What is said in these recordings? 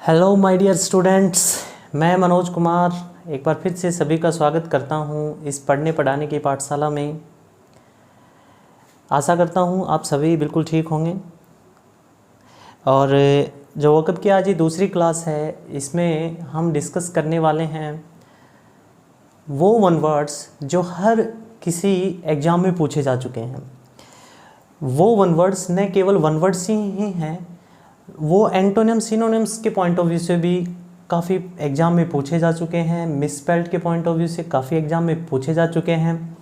Hello my dear students, मैं मनोज कुमार एक बार फिर से सभी का स्वागत करता हूं इस पढ़ने पढ़ाने की पाठशाला में। आशा करता हूं आप सभी बिल्कुल ठीक होंगे। और जो वक़्त की आज ये दूसरी क्लास है, इसमें हम डिस्कस करने वाले हैं वो वन वर्ड्स जो हर किसी एग्ज़ाम में पूछे जा चुके हैं। वो वन वर्ड्स न केवल वन वर्ड्स ही हैं, वो एंटोनिम सिनोनिम्स के पॉइंट ऑफ व्यू से भी काफ़ी एग्ज़ाम में पूछे जा चुके हैं, मिसस्पेल्ड के पॉइंट ऑफ व्यू से काफ़ी एग्ज़ाम में पूछे जा चुके हैं।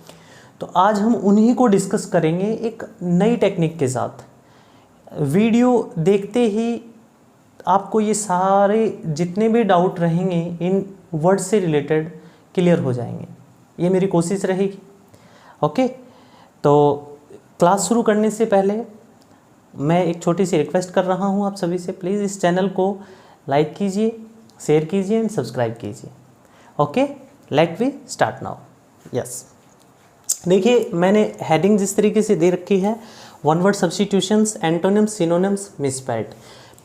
तो आज हम उन्हीं को डिस्कस करेंगे एक नई टेक्निक के साथ। वीडियो देखते ही आपको ये सारे जितने भी डाउट रहेंगे इन वर्ड से रिलेटेड क्लियर हो जाएंगे, ये मेरी कोशिश रहेगी। ओके, तो क्लास शुरू करने से पहले मैं एक छोटी सी रिक्वेस्ट कर रहा हूं आप सभी से, प्लीज़ इस चैनल को लाइक कीजिए, शेयर कीजिए एंड सब्सक्राइब कीजिए। Okay, let we start now. Yes, देखिए मैंने हेडिंग जिस तरीके से दे रखी है, one word substitutions, antonyms, synonyms, misspelled.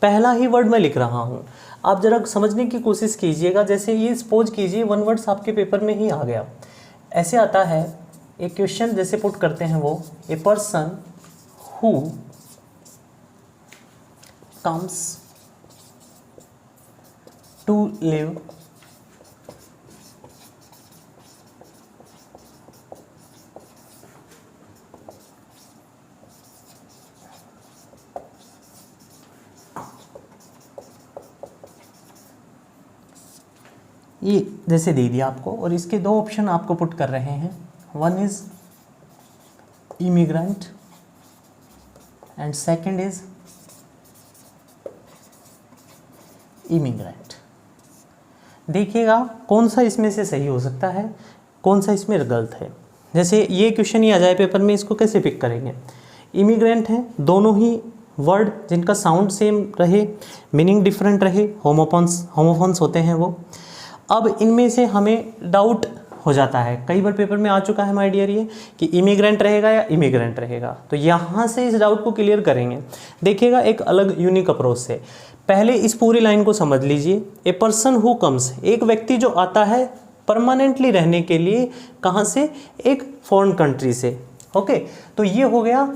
पहला ही वर्ड मैं लिख रहा हूं, आप जरा समझने की कोशिश कीजिएगा। जैसे ये सपोज कीजिए वन वर्ड्स आपके पेपर में ही आ गया, ऐसे आता है एक क्वेश्चन जैसे पुट करते हैं वो, ए person who comes to live ये जैसे दे दिया आपको, और इसके दो ऑप्शन आपको पुट कर रहे हैं। One is immigrant and second is immigrant. देखिएगा कौन सा इसमें से सही हो सकता है, कौन सा इसमें गलत है। जैसे ये क्वेश्चन ही आ जाए पेपर में, इसको कैसे पिक करेंगे। इमिग्रेंट हैं, दोनों ही वर्ड जिनका साउंड सेम रहे, मीनिंग डिफरेंट रहे, होमोफोन्स होते हैं वो। अब इनमें से हमें डाउट हो जाता है, कई बार पेपर में आ चुका है माय डियर ये, कि इमिग्रेंट रहेगा या इमिग्रेंट रहेगा। तो यहाँ से इस डाउट को क्लियर करेंगे। देखिएगा एक अलग यूनिक अप्रोच से। पहले इस पूरी लाइन को समझ लीजिए। ए पर्सन हु कम्स, एक व्यक्ति जो आता है परमानेंटली रहने के लिए, कहाँ से, एक फॉरेन कंट्री से। ओके, तो ये हो गया।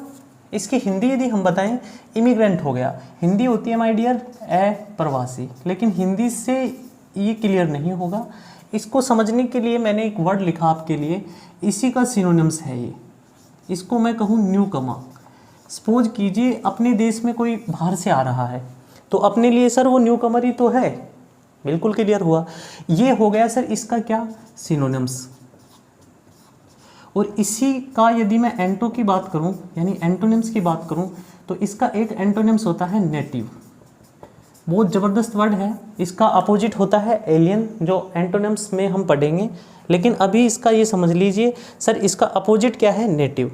इसकी हिंदी यदि हम बताएं, इमिग्रेंट हो गया। हिंदी होती है माय डियर प्रवासी, लेकिन हिंदी से ये क्लियर नहीं होगा। इसको समझने के लिए मैंने एक वर्ड लिखा आपके लिए, इसी का सिनोनिम्स है ये। इसको मैं कहूँ न्यू कमर। सपोज कीजिए अपने देश में कोई बाहर से आ रहा है, तो अपने लिए सर वो न्यू कमर ही तो है। बिल्कुल क्लियर हुआ। ये हो गया सर इसका क्या, सिनोनिम्स। और इसी का यदि मैं एंटो की बात करूं, यानी एंटोनिम्स की बात करूं, तो इसका एक एंटोनिम्स होता है नेटिव। बहुत ज़बरदस्त वर्ड है। इसका अपोजिट होता है एलियन, जो एंटोनिम्स में हम पढ़ेंगे। लेकिन अभी इसका ये समझ लीजिए सर, इसका अपोजिट क्या है, नेटिव।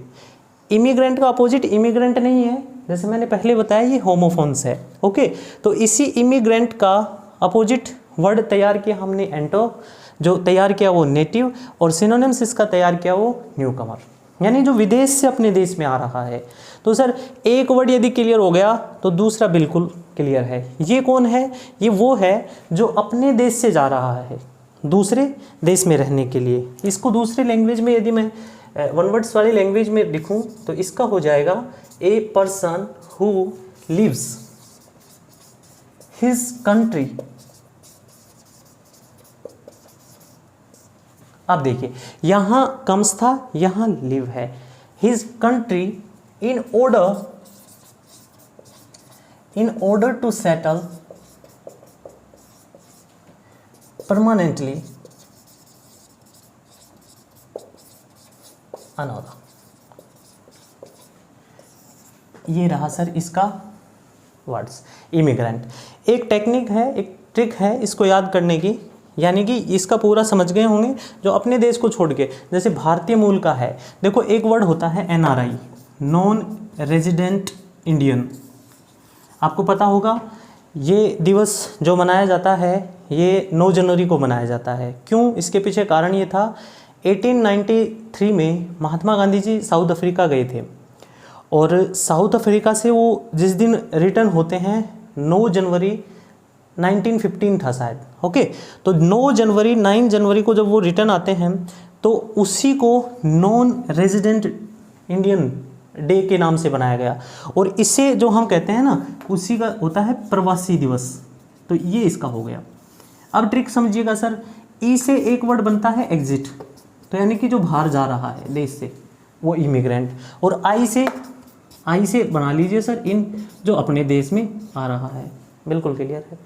इमिग्रेंट का अपोजिट इमिग्रेंट नहीं है, जैसे मैंने पहले बताया ये होमोफोन्स है। ओके, तो इसी इमिग्रेंट का अपोजिट वर्ड तैयार किया हमने एंटो, जो तैयार किया वो नेटिव, और सिनोनिम्स इसका तैयार किया वो न्यू कमर, यानी जो विदेश से अपने देश में आ रहा है। तो सर एक वर्ड यदि क्लियर हो गया तो दूसरा बिल्कुल क्लियर है। ये कौन है, ये वो है जो अपने देश से जा रहा है दूसरे देश में रहने के लिए। इसको दूसरे लैंग्वेज में यदि मैं वन वर्ड्स वाली लैंग्वेज में लिखूं तो इसका हो जाएगा a person who lives his country. अब देखिए यहां कम्स था, यहां लिव है। His country in order to settle permanently another. ये रहा सर इसका वर्ड्स, इमिग्रेंट। एक टेक्निक है, एक ट्रिक है इसको याद करने की, यानी कि इसका पूरा समझ गए होंगे जो अपने देश को छोड़ के, जैसे भारतीय मूल का है। देखो एक वर्ड होता है NRI, नॉन रेजिडेंट इंडियन। आपको पता होगा ये दिवस जो मनाया जाता है ये 9 जनवरी को मनाया जाता है। क्यों, इसके पीछे कारण ये था, 1893 में महात्मा गांधी जी साउथ अफ्रीका गए थे, और साउथ अफ्रीका से वो जिस दिन रिटर्न होते हैं 9 जनवरी 1915 था शायद। ओके, तो 9 जनवरी को जब वो रिटर्न आते हैं तो उसी को नॉन रेजिडेंट इंडियन डे के नाम से बनाया गया, और इसे जो हम कहते हैं ना उसी का होता है प्रवासी दिवस। तो ये इसका हो गया। अब ट्रिक समझिएगा सर, ई से एक वर्ड बनता है एग्जिट, तो यानी कि जो बाहर जा रहा है देश से वो इमिग्रेंट, और आई से बना लीजिए सर इन, जो अपने देश में आ रहा है। बिल्कुल क्लियर है।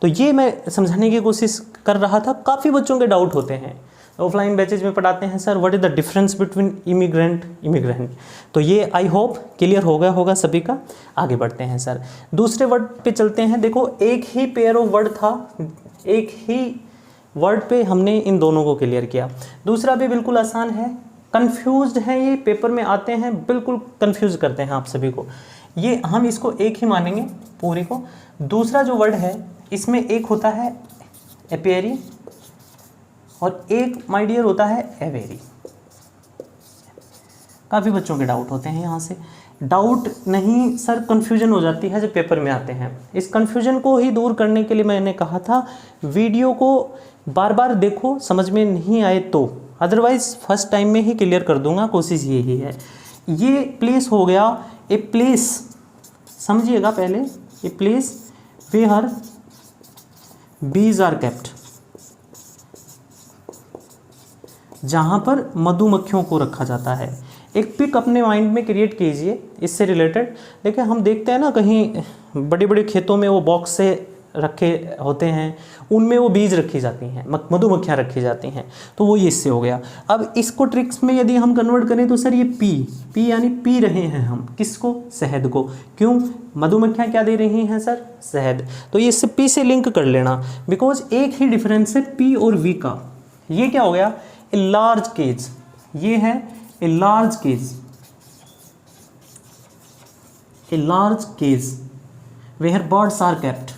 तो ये मैं समझाने की कोशिश कर रहा था। काफ़ी बच्चों के डाउट होते हैं, ऑफलाइन बैचेज में पढ़ाते हैं sir what is the difference between immigrant. तो ये आई होप क्लियर हो गया होगा सभी का। आगे बढ़ते हैं सर, दूसरे वर्ड पे चलते हैं। देखो एक ही पेयर ऑफ वर्ड था, एक ही वर्ड पे हमने इन दोनों को क्लियर किया। दूसरा भी बिल्कुल आसान है, कंफ्यूज्ड है, ये पेपर में आते हैं, बिल्कुल कंफ्यूज करते हैं आप सभी को। ये हम इसको एक ही मानेंगे पूरे को। दूसरा जो वर्ड है इसमें एक होता है एपेरी और एक माय डियर होता है एवेरी। काफ़ी बच्चों के डाउट होते हैं यहाँ से। डाउट नहीं सर, कन्फ्यूजन हो जाती है जब पेपर में आते हैं। इस कन्फ्यूजन को ही दूर करने के लिए मैंने कहा था वीडियो को बार बार देखो, समझ में नहीं आए तो, अदरवाइज फर्स्ट टाइम में ही क्लियर कर दूंगा, कोशिश यही है। ये प्लेस हो गया, ए प्लेस समझिएगा पहले, ए place where bees are kept, जहाँ पर मधुमक्खियों को रखा जाता है। एक पिक अपने माइंड में क्रिएट कीजिए इससे रिलेटेड। देखिए हम देखते हैं ना कहीं बड़े बड़े खेतों में वो बॉक्स से रखे होते हैं, उनमें वो बीज रखी जाती हैं, मधुमक्खियाँ रखी जाती हैं, तो वो ये इससे हो गया। अब इसको ट्रिक्स में यदि हम कन्वर्ट करें तो सर ये पी यानी पी रहे हैं हम किसको, शहद को। क्यों, मधुमक्खियाँ क्या दे रही हैं सर, शहद। तो ये इससे पी से लिंक कर लेना, बिकॉज एक ही डिफरेंस है पी और वी का। ये क्या हो गया, ए लार्ज केज, ये है a large cage, a large cage where birds are kept,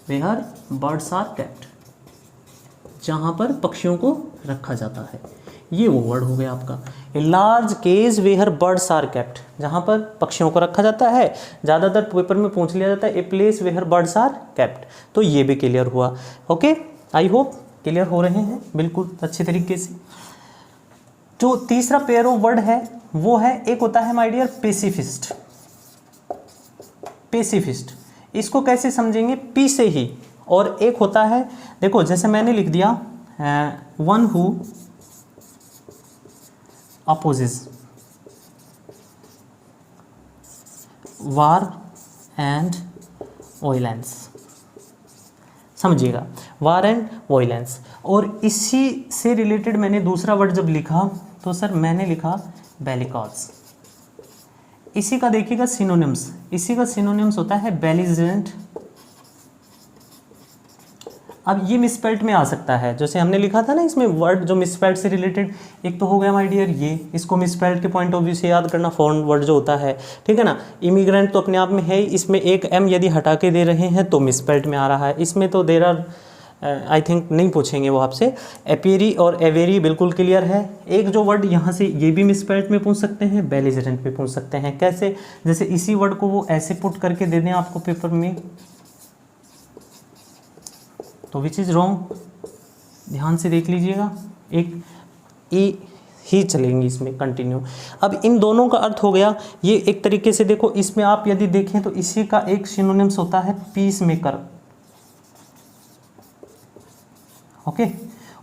where birds are kept, जहाँ पर पक्षियों को रखा जाता है। ये वो वर्ड हो गया आपका, a large cage where birds are kept, जहाँ पर पक्षियों को रखा जाता है। ज़्यादातर पेपर में पूछ लिया जाता है a place where birds are kept. तो ये भी क्लियर हुआ। ओके, आई होप क्लियर हो रहे हैं बिल्कुल अच्छे तरीके से। जो तीसरा पेयर ऑफ वर्ड है वो है, एक होता है माय डियर पेसिफिस्ट। पेसिफिस्ट इसको कैसे समझेंगे, पी से ही। और एक होता है, देखो जैसे मैंने लिख दिया one who opposes war and violence, समझिएगा, वार एंड वायलेंस। और इसी से रिलेटेड मैंने दूसरा वर्ड जब लिखा तो सर मैंने लिखा बेलिकॉज। इसी का देखिएगा सिनोनिम्स, इसी का सिनोनिम्स होता है बेलिजेरेंट। अब ये मिसस्पेल्ट में आ सकता है, जैसे हमने लिखा था ना इसमें वर्ड जो मिसस्पेल्ट से रिलेटेड, एक तो हो गया माय डियर ये, इसको मिसस्पेल्ट के पॉइंट ऑफ व्यू से याद करना, फॉरेन वर्ड जो होता है, ठीक है ना। इमिग्रेंट तो अपने आप में है, इसमें एक एम यदि हटा के दे रहे हैं तो मिसस्पेल्ट में आ रहा है। इसमें तो देर आर आई थिंक नहीं पूछेंगे वो आपसे। एपेरी और एवेरी बिल्कुल क्लियर है। एक जो वर्ड यहाँ से ये भी मिसस्पेल्ट में पूछ सकते हैं, बेलिजेरेंट में पूछ सकते हैं। कैसे, जैसे इसी वर्ड को वो ऐसे पुट करके दे दें आपको पेपर में, तो विच इज़ रॉन्ग, ध्यान से देख लीजिएगा। एक ई ही चलेंगी इसमें कंटिन्यू। अब इन दोनों का अर्थ हो गया ये एक तरीके से। देखो इसमें आप यदि देखें तो इसी का एक सिनोनिम्स होता है पीस मेकर। ओके,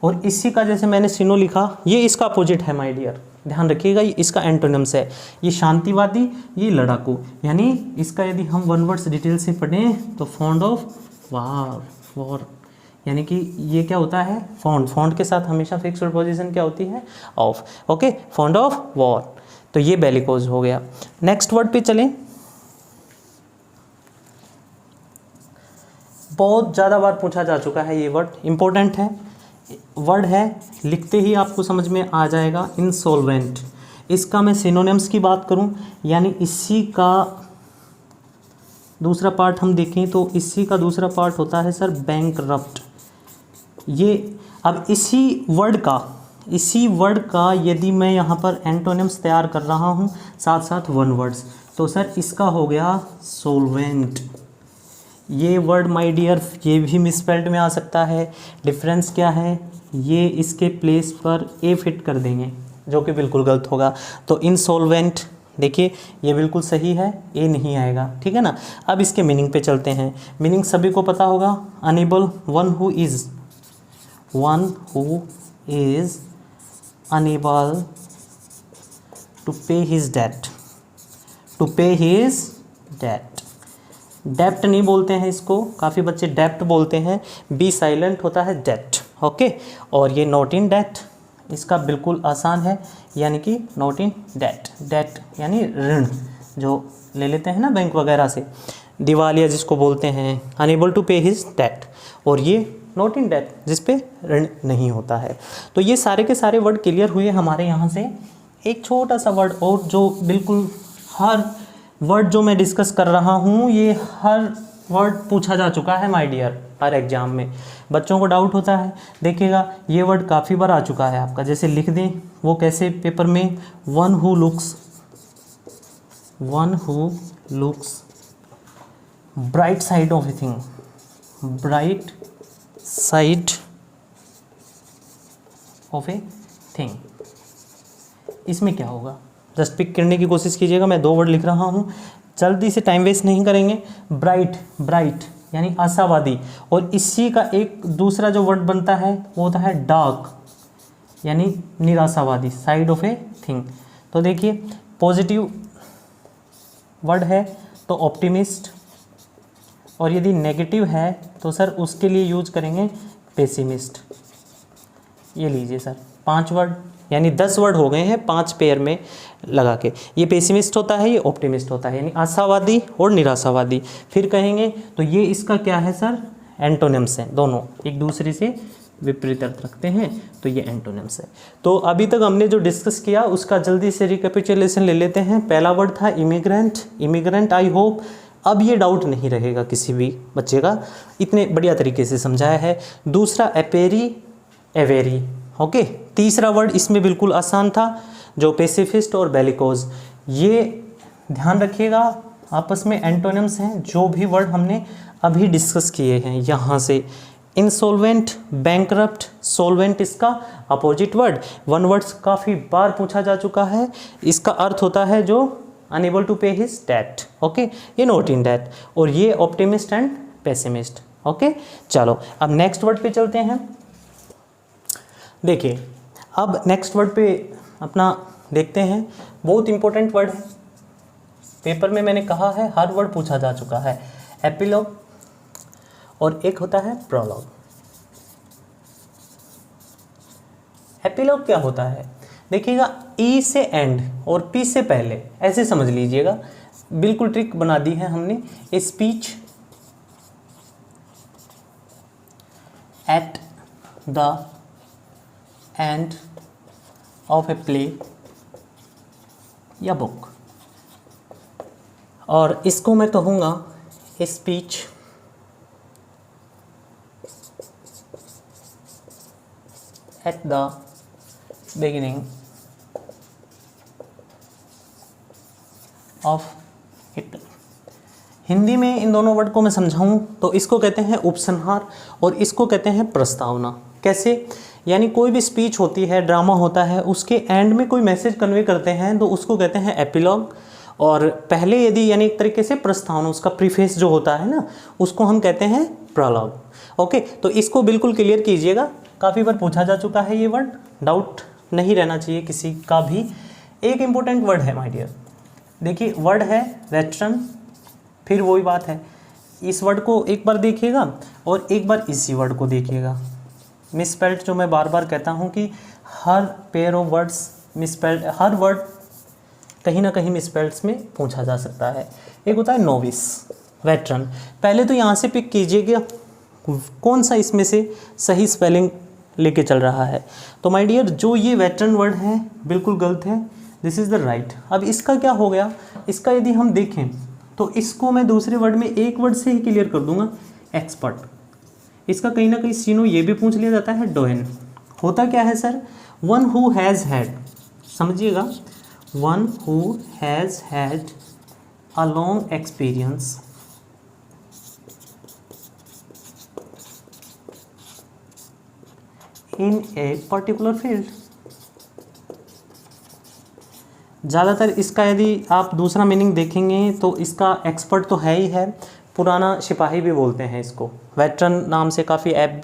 और इसी का जैसे मैंने सिनो लिखा, ये इसका अपोजिट है माय डियर, ध्यान रखिएगा, ये इसका एंटोनिम्स है। ये शांतिवादी, ये लड़ाकू। यानी इसका यदि हम वन वर्ड्स डिटेल से पढ़ें तो फॉन्ड ऑफ वार, वॉर, यानी कि ये क्या होता है, फॉन्ड के साथ हमेशा फिक्स पोजीशन क्या होती है, of. Okay, fond of war. तो ये बेलिकोज हो गया। नेक्स्ट वर्ड पे चलें। बहुत ज़्यादा बार पूछा जा चुका है ये वर्ड, इम्पोर्टेंट है वर्ड है, लिखते ही आपको समझ में आ जाएगा, इंसॉल्वेंट। इसका मैं सिनोनिम्स की बात करूं, यानी इसी का दूसरा पार्ट हम देखें तो इसी का दूसरा पार्ट होता है सर बैंकरप्ट। ये अब इसी वर्ड का यदि मैं यहाँ पर एंटोनिम्स तैयार कर रहा हूँ साथ साथ वन वर्ड्स, तो सर इसका हो गया सोल्वेंट। ये वर्ड माय डियर ये भी मिसस्पेल्ड में आ सकता है। डिफरेंस क्या है, ये इसके प्लेस पर ए फिट कर देंगे जो कि बिल्कुल गलत होगा। तो इंसॉल्वेंट देखिए ये बिल्कुल सही है, ए नहीं आएगा, ठीक है ना। अब इसके मीनिंग पे चलते हैं। मीनिंग सभी को पता होगा, unable one who is unable to pay his debt, to pay his debt. डेप्ट नहीं बोलते हैं इसको, काफ़ी बच्चे डेप्ट बोलते हैं, बी साइलेंट होता है डेट, ओके। और ये नॉट इन डेट, इसका बिल्कुल आसान है, यानी कि नॉट इन डेट। डेट यानी ऋण जो ले लेते हैं ना बैंक वगैरह से, दिवालिया जिसको बोलते हैं, enable to pay his date. और ये नॉट इन डेट जिस पे ऋण नहीं होता है। तो ये सारे के सारे वर्ड क्लियर हुए हमारे यहाँ से। एक छोटा सा वर्ड और जो बिल्कुल हर वर्ड जो मैं डिस्कस कर रहा हूँ ये हर वर्ड पूछा जा चुका है माय डियर, हर एग्जाम में बच्चों को डाउट होता है। देखिएगा ये वर्ड काफ़ी बार आ चुका है आपका, जैसे लिख दें वो कैसे पेपर में, one who looks bright side of a thing, bright side of a thing. इसमें क्या होगा, जस्ट पिक करने की कोशिश कीजिएगा। मैं 2 वर्ड लिख रहा हूँ, जल्दी से टाइम वेस्ट नहीं करेंगे। ब्राइट यानी आशावादी, और इसी का एक दूसरा जो वर्ड बनता है वो होता है डार्क यानी निराशावादी, साइड ऑफ ए थिंग। तो देखिए पॉजिटिव वर्ड है तो ऑप्टिमिस्ट, और यदि नेगेटिव है तो सर उसके लिए यूज करेंगे पेसिमिस्ट। ये लीजिए सर 5 वर्ड यानी 10 वर्ड हो गए हैं 5 पेयर में लगा के। ये पेसिमिस्ट होता है, ये ऑप्टिमिस्ट होता है, यानी आशावादी और निराशावादी। फिर कहेंगे तो ये इसका क्या है सर, एंटोनिम्स हैं, दोनों एक दूसरे से विपरीत अर्थ रखते हैं, तो ये एंटोनिम्स है। तो अभी तक हमने जो डिस्कस किया उसका जल्दी से रिकैपिचुलेशन ले लेते हैं। पहला वर्ड था इमिग्रेंट। आई होप अब ये डाउट नहीं रहेगा किसी भी बच्चे का, इतने बढ़िया तरीके से समझाया है। दूसरा एवेरी, ओके। तीसरा वर्ड इसमें बिल्कुल आसान था जो पेसिफिस्ट और बेलिकोज। ये ध्यान रखिएगा आपस में एंटोनिम्स हैं जो भी वर्ड हमने अभी डिस्कस किए हैं यहाँ से। इंसॉल्वेंट, बैंकरप्ट, सॉल्वेंट इसका अपोजिट वर्ड। वन वर्ड्स काफ़ी बार पूछा जा चुका है, इसका अर्थ होता है जो enable to pay his date, okay. ये नॉट इन डेट, और ये ऑप्टिमिस्ट एंड पेसिमिस्ट, ओके। चलो अब नेक्स्ट वर्ड पे चलते हैं। देखिए अब नेक्स्ट वर्ड पे अपना देखते हैं, बहुत इंपॉर्टेंट वर्ड है, पेपर में मैंने कहा है हर वर्ड पूछा जा चुका है। एपिलॉग और एक होता है प्रोलॉग। एपिलॉग क्या होता है, देखिएगा ई से एंड और पी से पहले, ऐसे समझ लीजिएगा, बिल्कुल ट्रिक बना दी है हमने। A speech at the end of a play या बुक, और इसको मैं कहूँगा a speech at the beginning of it. Hindi में इन दोनों वर्ड को मैं समझाऊं तो इसको कहते हैं उपसंहार और इसको कहते हैं प्रस्तावना। कैसे, यानी कोई भी स्पीच होती है, ड्रामा होता है, उसके एंड में कोई मैसेज कन्वे करते हैं तो उसको कहते हैं एपिलॉग, और पहले यदि यानी एक तरीके से प्रस्तावना, उसका प्रीफेस जो होता है ना, उसको हम कहते हैं प्रोलॉग, ओके। तो इसको बिल्कुल क्लियर कीजिएगा, काफ़ी बार पूछा जा चुका है ये वर्ड, डाउट नहीं रहना चाहिए किसी का भी। एक इम्पोर्टेंट वर्ड है माय डियर, देखिए वर्ड है वेटरन। फिर वही बात है, इस वर्ड को एक बार देखिएगा और एक बार इसी वर्ड को देखिएगा। मिसस्पेल्ड जो मैं बार बार कहता हूँ कि हर पेयर ऑफ वर्ड्स मिसस्पेल्ड, हर वर्ड कहीं ना कहीं मिसस्पेल्ड्स में पूछा जा सकता है। एक होता है नोविस, वेटरन। पहले तो यहाँ से पिक कीजिएगा कौन सा इसमें से सही स्पेलिंग लेके चल रहा है। तो माय डियर जो ये वेटरन वर्ड है बिल्कुल गलत है, दिस इज़ द राइट। अब इसका क्या हो गया, इसका यदि हम देखें तो इसको मैं दूसरे वर्ड में एक वर्ड से ही क्लियर कर दूंगा, एक्सपर्ट। इसका कहीं ना कहीं सीनो ये भी पूछ लिया जाता है, डोएन। होता क्या है sir, one who has had, समझिएगा, one who has had a long experience in a particular field. ज़्यादातर इसका यदि आप दूसरा मीनिंग देखेंगे तो इसका एक्सपर्ट तो है ही है, पुराना सिपाही भी बोलते हैं इसको, वेटरन नाम से काफ़ी ऐप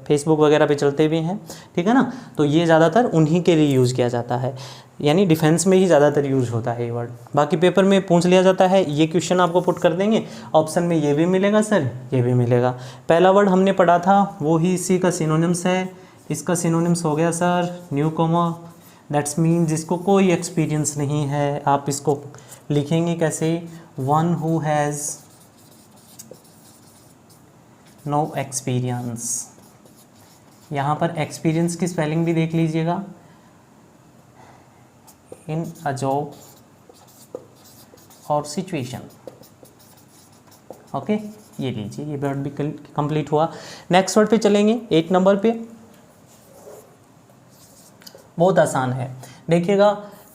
फेसबुक वगैरह पे चलते भी हैं, ठीक है ना। तो ये ज़्यादातर उन्हीं के लिए यूज़ किया जाता है, यानी डिफेंस में ही ज़्यादातर यूज़ होता है ये वर्ड। बाकी पेपर में पूछ लिया जाता है, ये क्वेश्चन आपको पुट कर देंगे, ऑप्शन में ये भी मिलेगा सर, ये भी मिलेगा। पहला वर्ड हमने पढ़ा था वो ही इसी का सिनोनिम्स है, इसका सिनोनिम्स हो गया sir newcomer, that's mean जिसको कोई एक्सपीरियंस नहीं है। आप इसको लिखेंगे कैसे, one who has no experience. यहाँ पर एक्सपीरियंस की स्पेलिंग भी देख लीजिएगा, इन अ जॉब और सिचुएशन। ओके, ये लीजिए, ये वर्ड भी कंप्लीट हुआ। नेक्स्ट वर्ड पे चलेंगे, 8 नंबर पे। बहुत आसान है, देखिएगा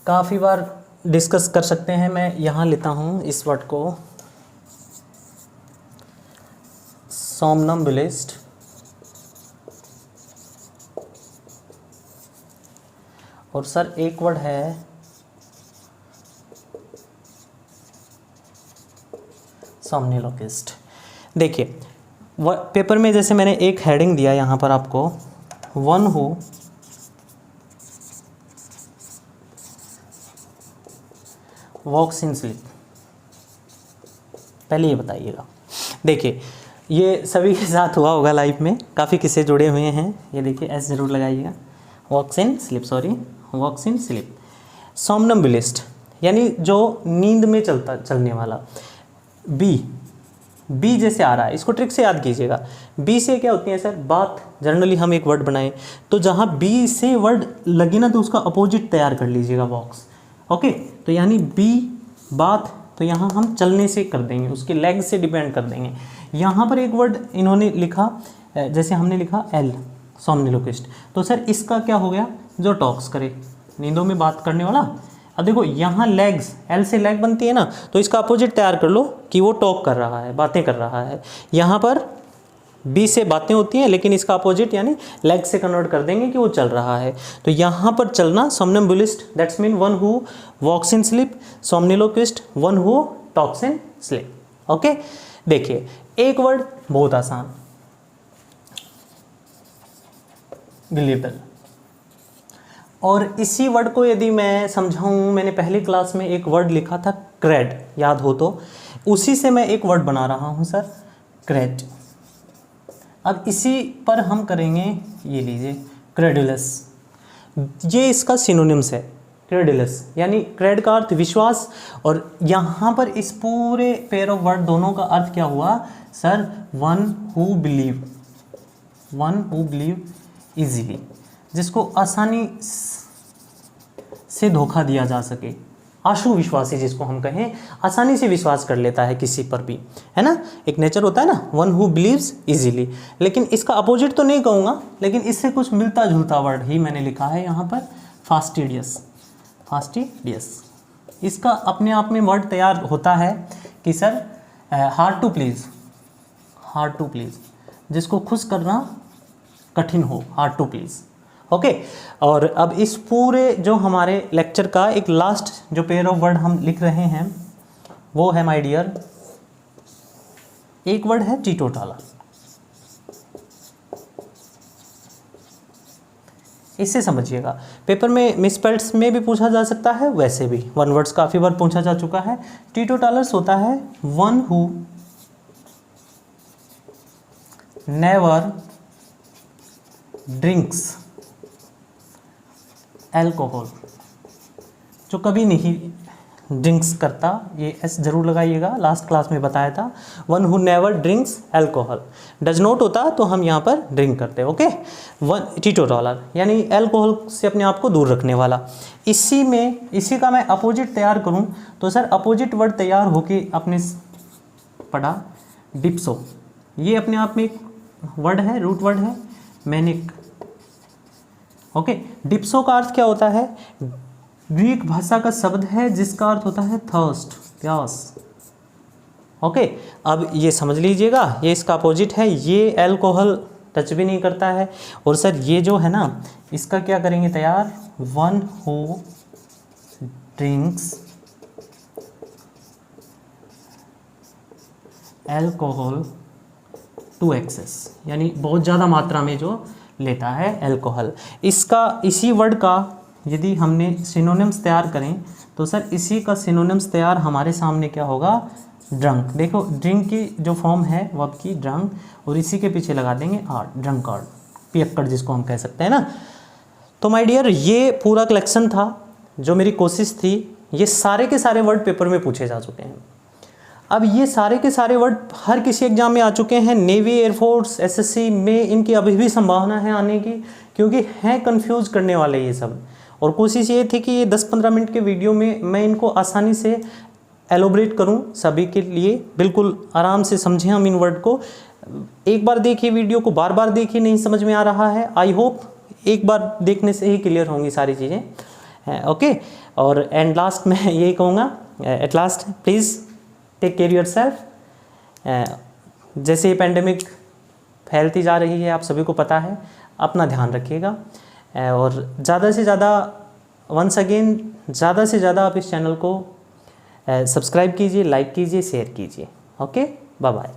काफ़ी बार डिस्कस कर सकते हैं। मैं यहाँ लेता हूँ इस वर्ड को, सोमनम्बुलिस्ट। और सर एक वर्ड है सोमनिलोकिस्ट। देखिए पेपर में जैसे मैंने एक हेडिंग दिया यहाँ पर आपको, one who walks in sleep. पहले ये बताइएगा, देखिए ये सभी के साथ हुआ होगा लाइफ में, काफ़ी किस्से जुड़े हुए हैं। ये देखिए एस ज़रूर लगाइएगा, walks in sleep, sorry walks in sleep. Somnambulist यानी जो नींद में चलने वाला। बी जैसे आ रहा है, इसको ट्रिक से याद कीजिएगा। बी से क्या होती है सर, बात। जनरली हम एक वर्ड बनाएं तो जहाँ बी से वर्ड लगे ना तो उसका अपोजिट तैयार कर लीजिएगा, वॉक्स। ओके, तो यानी बी बात, तो यहाँ हम चलने से कर देंगे, उसके लेग से डिपेंड कर देंगे। यहाँ पर एक वर्ड इन्होंने लिखा, जैसे हमने लिखा एल, सोमनिलोकिस्ट, तो सर इसका क्या हो गया, जो टॉक्स करे, नींदों में बात करने वाला। अब देखो यहाँ लेग्स, एल से लेग बनती है ना, तो इसका अपोजिट तैयार कर लो कि वो टॉक कर रहा है, बातें कर रहा है। यहाँ पर बी से बातें होती हैं, लेकिन इसका अपोजिट यानी लेग से कन्वर्ट कर देंगे कि वो चल रहा है। तो यहाँ पर चलना somnambulist, that's mean one who walks in sleep. Somniloquist one who talks in sleep. Okay, देखिए एक वर्ड बहुत आसान, बिलीवेबल। और इसी वर्ड को यदि मैं समझाऊं, मैंने पहली क्लास में एक वर्ड लिखा था क्रेड, याद हो तो, उसी से मैं एक वर्ड बना रहा हूं सर, क्रेड। अब इसी पर हम करेंगे, ये लीजिए क्रेडुलस, ये इसका सिनोनिम्स है क्रेडुलस, यानी क्रेड का अर्थ विश्वास। और यहाँ पर इस पूरे पेयर ऑफ वर्ड दोनों का अर्थ क्या हुआ sir, one who believe, one who believe easily, जिसको आसानी से धोखा दिया जा सके, आशु विश्वासी जिसको हम कहें, आसानी से विश्वास कर लेता है किसी पर भी, है ना। एक नेचर होता है ना, वन हु बिलीव्स इजीली। लेकिन इसका अपोजिट तो नहीं कहूँगा, लेकिन इससे कुछ मिलता जुलता वर्ड ही मैंने लिखा है यहाँ पर, फास्टिडियस, फास्टिडियस। इसका अपने आप में वर्ड तैयार होता है कि sir hard to please, hard to please, जिसको खुश करना कठिन हो, हार्ड टू प्लीज़। ओके, और अब इस पूरे जो हमारे लेक्चर का एक लास्ट जो पेयर ऑफ वर्ड हम लिख रहे हैं वो है माय डियर, एक वर्ड है टीटोटालर। इससे समझिएगा, पेपर में मिसस्पेल्स में भी पूछा जा सकता है, वैसे भी वन वर्ड्स काफ़ी बार पूछा जा चुका है। टीटोटालर्स होता है one who never drinks alcohol, जो कभी नहीं ड्रिंक्स करता, ये एस जरूर लगाइएगा, लास्ट क्लास में बताया था। One who never drinks alcohol, does not होता तो हम यहाँ पर ड्रिंक करते। ओके, वन टीटोटालर यानी एल्कोहल से अपने आप को दूर रखने वाला। इसी का मैं अपोजिट तैयार करूँ तो सर अपोजिट वर्ड तैयार होके अपने पढ़ा, डिप्सो। ये अपने आप में एक वर्ड है, रूट वर्ड है, मैनिक। ओके, डिप्सो का अर्थ क्या होता है, ग्रीक भाषा का शब्द है जिसका अर्थ होता है थर्स्ट, प्यास। ओके, अब ये समझ लीजिएगा, ये इसका अपोजिट है, ये एल्कोहल टच भी नहीं करता है। और सर ये जो है ना, इसका क्या करेंगे तैयार, one who drinks alcohol to excess, यानी बहुत ज़्यादा मात्रा में जो लेता है एल्कोहल। इसका इसी वर्ड का यदि हमने सिनोनिम्स तैयार करें तो सर इसी का सिनोनिम्स तैयार हमारे सामने क्या होगा, ड्रंक। देखो ड्रिंक की जो फॉर्म है वर्ब की ड्रंक, और इसी के पीछे लगा देंगे आर, ड्रंकार्ड, पियक्कड़ जिसको हम कह सकते हैं ना। तो माय डियर ये पूरा कलेक्शन था, जो मेरी कोशिश थी, ये सारे के सारे वर्ड पेपर में पूछे जा चुके हैं। अब ये सारे के सारे वर्ड हर किसी एग्जाम में आ चुके हैं, नेवी, एयरफोर्स, एसएससी में इनकी अभी भी संभावना है आने की, क्योंकि हैं कंफ्यूज करने वाले ये सब। और कोशिश ये थी कि ये 10-15 मिनट के वीडियो में मैं इनको आसानी से एलोबरेट करूं सभी के लिए, बिल्कुल आराम से समझें हम इन वर्ड को। एक बार देखिए वीडियो को, बार बार देखिए, नहीं समझ में आ रहा है, आई होप एक बार देखने से ही क्लियर होंगी सारी चीज़ें, ओके। और एंड लास्ट में यही कहूँगा, at last please take care yourself. जैसे ये पेंडेमिक फैलती जा रही है, आप सभी को पता है, अपना ध्यान रखिएगा। और ज़्यादा से ज़्यादा, वंस अगेन, ज़्यादा से ज़्यादा आप इस चैनल को सब्सक्राइब कीजिए, लाइक कीजिए, शेयर कीजिए। Okay, bye bye.